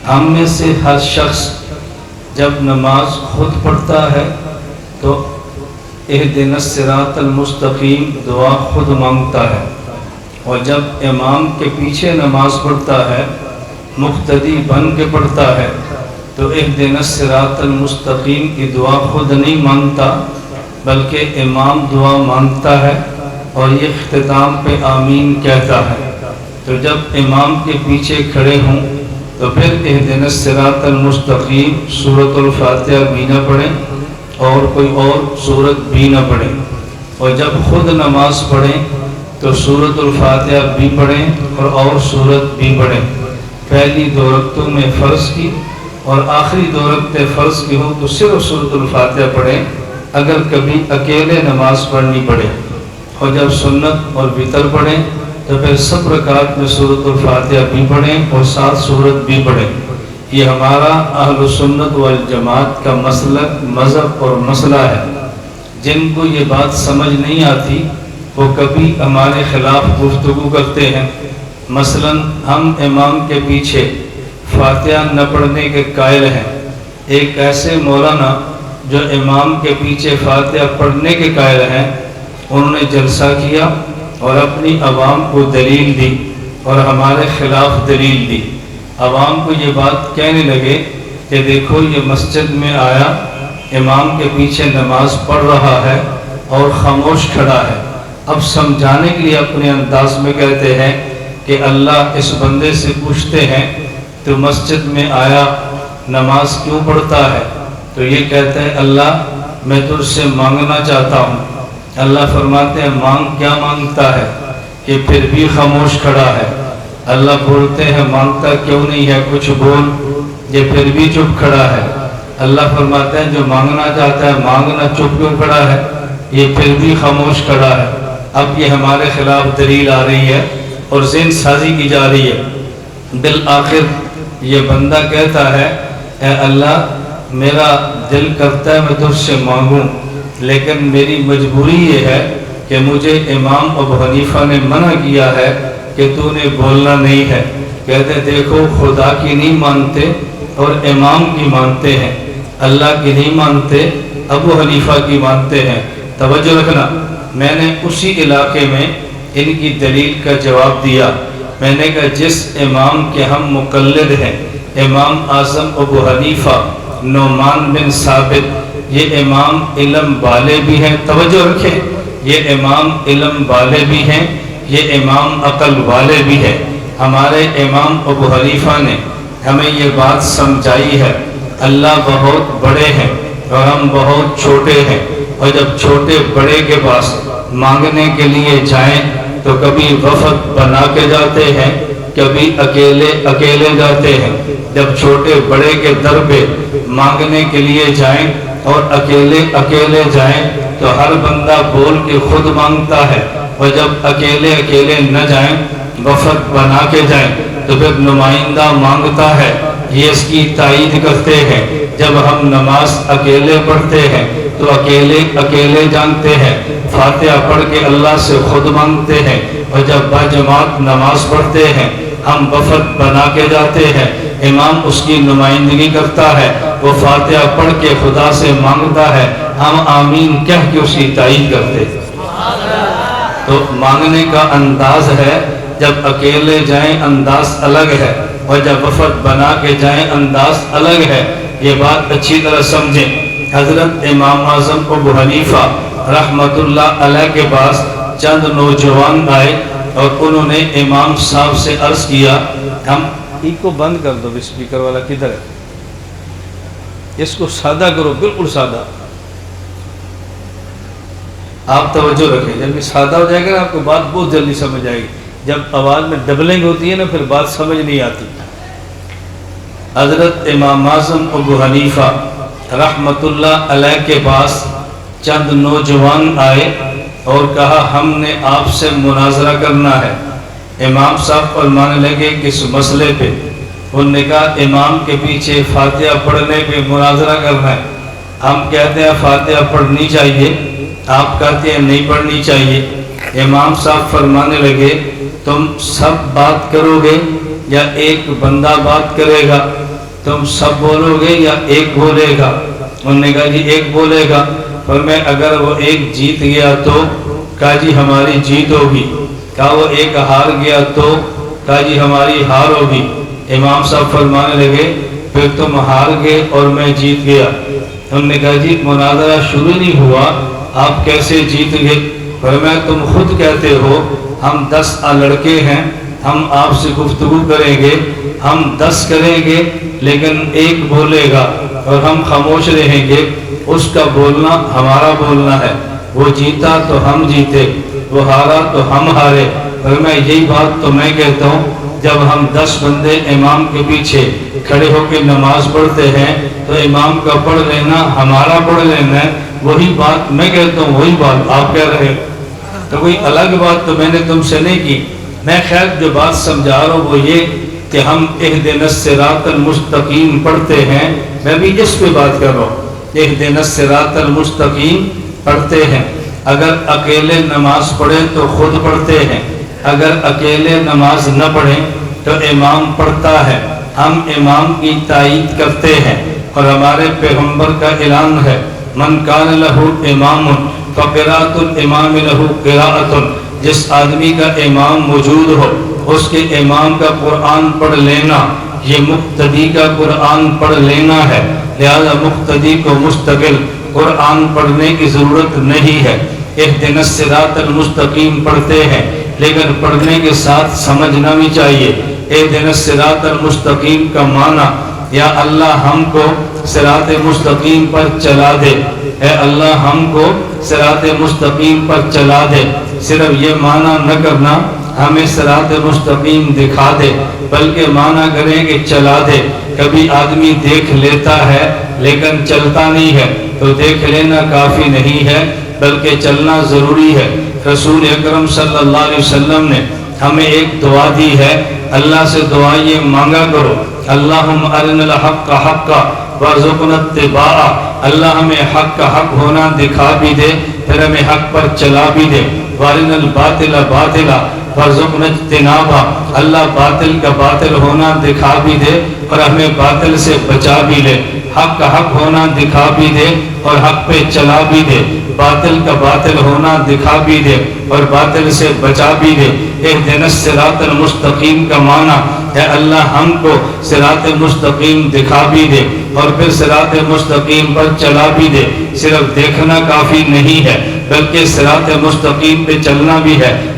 ہم میں سے ہر شخص جب نماز خود پڑھتا ہے تو اہدنا الصراط المستقیم دعا خود مانگتا ہے، اور جب امام کے پیچھے نماز پڑھتا ہے، مقتدی بن کے پڑھتا ہے، تو اہدنا الصراط المستقیم کی دعا خود نہیں مانگتا بلکہ امام دعا مانگتا ہے، اور یہ اختتام پہ آمین کہتا ہے۔ تو جب امام کے پیچھے کھڑے ہوں تو پھر اہدنا الصراط المستقیم سورۃ الفاتحہ بھی نہ پڑھیں اور کوئی اور سورت بھی نہ پڑھیں، اور جب خود نماز پڑھیں تو سورۃ الفاتحہ بھی پڑھیں اور سورت بھی پڑھیں۔ پہلی 2 رکعتوں میں فرض کی اور آخری 2 رکعتیں فرض کی ہوں تو صرف سورۃ الفاتحہ پڑھیں، اگر کبھی اکیلے نماز پڑھنی پڑے، اور جب سنت اور وتر پڑھیں تو پھر سب رکعات میں سورۃ الفاتحہ بھی پڑھیں اور ساتھ سورت بھی پڑھیں۔ یہ ہمارا اہل سنت والجماعت کا مسلک، مذہب اور مسئلہ ہے۔ جن کو یہ بات سمجھ نہیں آتی وہ کبھی ہمارے خلاف گفتگو کرتے ہیں۔ مثلا ہم امام کے پیچھے فاتحہ نہ پڑھنے کے قائل ہیں۔ ایک ایسے مولانا جو امام کے پیچھے فاتحہ پڑھنے کے قائل ہیں، انہوں نے جلسہ کیا اور اپنی عوام کو دلیل دی اور ہمارے خلاف دلیل دی۔ عوام کو یہ بات کہنے لگے کہ دیکھو یہ مسجد میں آیا، امام کے پیچھے نماز پڑھ رہا ہے اور خاموش کھڑا ہے۔ اب سمجھانے کے لیے اپنے انداز میں کہتے ہیں کہ اللہ اس بندے سے پوچھتے ہیں تو مسجد میں آیا نماز کیوں پڑھتا ہے؟ تو یہ کہتا ہے اللہ میں تجھ سے مانگنا چاہتا ہوں۔ اللہ فرماتے ہیں مانگ، کیا مانگتا ہے؟ کہ پھر بھی خاموش کھڑا ہے۔ اللہ بولتے ہیں مانگتا کیوں نہیں ہے، کچھ بول، یہ پھر بھی چپ کھڑا ہے۔ اللہ فرماتے ہیں جو مانگنا چاہتا ہے مانگنا، چپ کیوں کھڑا ہے؟ یہ پھر بھی خاموش کھڑا ہے۔ اب یہ ہمارے خلاف دلیل آ رہی ہے اور ذہن سازی کی جا رہی ہے۔ بالآخر یہ بندہ کہتا ہے اے اللہ میرا دل کرتا ہے میں تجھ سے مانگوں، لیکن میری مجبوری یہ ہے کہ مجھے امام ابو حنیفہ نے منع کیا ہے کہ تو نے بولنا نہیں ہے۔ کہتے دیکھو خدا کی نہیں مانتے اور امام کی مانتے ہیں، اللہ کی نہیں مانتے، ابو حنیفہ کی مانتے ہیں۔ توجہ رکھنا، میں نے اسی علاقے میں ان کی دلیل کا جواب دیا۔ میں نے کہا جس امام کے ہم مقلد ہیں، امام اعظم ابو حنیفہ نعمان بن ثابت، یہ امام علم والے بھی ہیں، توجہ رکھیں، یہ امام علم والے بھی ہیں، یہ امام عقل والے بھی ہیں۔ ہمارے امام ابو حنیفہ نے ہمیں یہ بات سمجھائی ہے اللہ بہت بڑے ہیں اور ہم بہت چھوٹے ہیں، اور جب چھوٹے بڑے کے پاس مانگنے کے لیے جائیں تو کبھی وفد بنا کے جاتے ہیں، کبھی اکیلے اکیلے جاتے ہیں۔ جب چھوٹے بڑے کے در پہ مانگنے کے لیے جائیں اور اکیلے اکیلے جائیں تو ہر بندہ بول کے خود مانگتا ہے، اور جب اکیلے اکیلے نہ جائیں وفد بنا کے جائیں تو پھر نمائندہ مانگتا ہے، یہ اس کی تائید کرتے ہیں۔ جب ہم نماز اکیلے پڑھتے ہیں تو اکیلے اکیلے جانتے ہیں، فاتحہ پڑھ کے اللہ سے خود مانگتے ہیں، اور جب باجماعت نماز پڑھتے ہیں ہم وفد بنا کے جاتے ہیں، امام اس کی نمائندگی کرتا ہے، وہ فاتحہ پڑھ کے خدا سے مانگتا ہے، ہم آمین کہہ کے اس کی تائید کرتے ہیں۔ تو مانگنے کا انداز ہے، جب اکیلے جائیں انداز الگ ہے، اور جب وفد بنا کے جائیں انداز الگ ہے۔ یہ بات اچھی طرح سمجھیں۔ حضرت امام اعظم ابو حنیفہ رحمت اللہ علیہ کے پاس چند نوجوان آئے اور انہوں نے امام صاحب سے عرض کیا، ہم ایک کو بند کر دو، اسپیکر والا کدھر ہے، اس کو سادہ کرو، بالکل سادہ۔ آپ توجہ رکھیں، جب یہ سادہ ہو جائے گا آپ کو بات بہت جلدی سمجھ آئے گی۔ جب آواز میں ڈبلنگ ہوتی ہے نا پھر بات سمجھ نہیں آتی۔ حضرت امام اعظم ابو حنیفہ رحمت اللہ علیہ کے پاس چند نوجوان آئے اور کہا ہم نے آپ سے مناظرہ کرنا ہے۔ امام صاحب فرمانے لگے کس مسئلے پہ؟ انہوں نے کہا امام کے پیچھے فاتحہ پڑھنے پہ مناظرہ کرنا ہے۔ ہم کہتے ہیں فاتحہ پڑھنی چاہیے، آپ کہتے ہیں نہیں پڑھنی چاہیے۔ امام صاحب فرمانے لگے تم سب بات کرو گے یا ایک بندہ بات کرے گا؟ تم سب بولو گے یا ایک بولے گا؟ انہوں نے کہا جی ایک بولے گا۔ فرمایا اگر وہ ایک جیت گیا تو؟ کہا جی ہماری جیت ہوگی۔ کہا وہ ایک ہار گیا تو؟ کہا جی ہماری ہار ہوگی۔ امام صاحب فرمانے لگے پھر تم ہار گئے اور میں جیت گیا۔ انہوں نے کہا جی مناظرہ شروع نہیں ہوا، آپ کیسے جیت گئے؟ فرمایا تم خود کہتے ہو ہم 10 لڑکے ہیں، ہم آپ سے گفتگو کریں گے، ہم 10 کریں گے لیکن ایک بولے گا اور ہم خاموش رہیں گے، اس کا بولنا ہمارا بولنا ہے، وہ جیتا تو ہم جیتے، وہ ہارا تو ہم ہارے۔ فرمایا یہی بات تو میں کہتا ہوں، جب ہم 10 بندے امام کے پیچھے کھڑے ہو کے نماز پڑھتے ہیں تو امام کا پڑھ لینا ہمارا پڑھ لینا ہے، وہی بات میں کہتا ہوں، وہی بات آپ کہہ رہے ہو، تو کوئی الگ بات تو میں نے تم سے نہیں کی۔ میں خیر جو بات سمجھا رہا ہوں وہ یہ کہ ہم اہدنا الصراط المستقیم پڑھتے ہیں، میں بھی اس پہ بات کر رہا ہوں، اہدنا الصراط المستقیم پڑھتے ہیں۔ اگر اکیلے نماز پڑھیں تو خود پڑھتے ہیں، اگر اکیلے نماز نہ پڑھیں تو امام پڑھتا ہے، ہم امام کی تائید کرتے ہیں، اور ہمارے پیغمبر کا اعلان ہے من کان لہ امام فقراۃ الامام لہ قراءۃ، جس آدمی کا امام موجود ہو اس کے امام کا قرآن پڑھ لینا یہ مقتدی کا قرآن پڑھ لینا ہے، لہذا مقتدی کو مستقل قرآن پڑھنے کی ضرورت نہیں ہے۔ اہدنا الصراط المستقیم پڑھتے ہیں لیکن پڑھنے کے ساتھ سمجھنا بھی چاہیے۔ اہدنا الصراط المستقیم کا معنی یا اللہ ہم کو صراط مستقیم پر چلا دے، اے اللہ ہم کو صراط مستقیم پر چلا دے، صرف یہ معنی نہ کرنا ہمیں صراط مستقیم دکھا دے، بلکہ معنی کریں کہ چلا دے۔ کبھی آدمی دیکھ لیتا ہے لیکن چلتا نہیں ہے، تو دیکھ لینا کافی نہیں ہے بلکہ چلنا ضروری ہے۔ رسول اکرم صلی اللہ علیہ وسلم نے ہمیں ایک دعا دی ہے، اللہ سے دعا یہ مانگا کرو اللہم ارنا الحق حقا وارزقنا اتباعہ، اللہ ہمیں حق کا حق ہونا دکھا بھی دے پھر ہمیں حق پر چلا بھی دے، وارنا الباطل باطلا وارزقنا اجتنابہ، اللہ باطل کا باطل ہونا دکھا بھی دے اور ہمیں باطل سے بچا بھی لے، حق کا حق ہونا دکھا بھی دے اور حق پہ چلا بھی دے، باطل کا باطل ہونا دکھا بھی دے اور باطل سے بچا بھی دے۔ اہدنا الصراط المستقیم کا معنی ہے اللہ ہم کو صراط مستقیم دکھا بھی دے اور پھر صراط مستقیم پر چلا بھی دے۔ صرف دیکھنا کافی نہیں ہے بلکہ صراط مستقیم پہ چلنا بھی ہے۔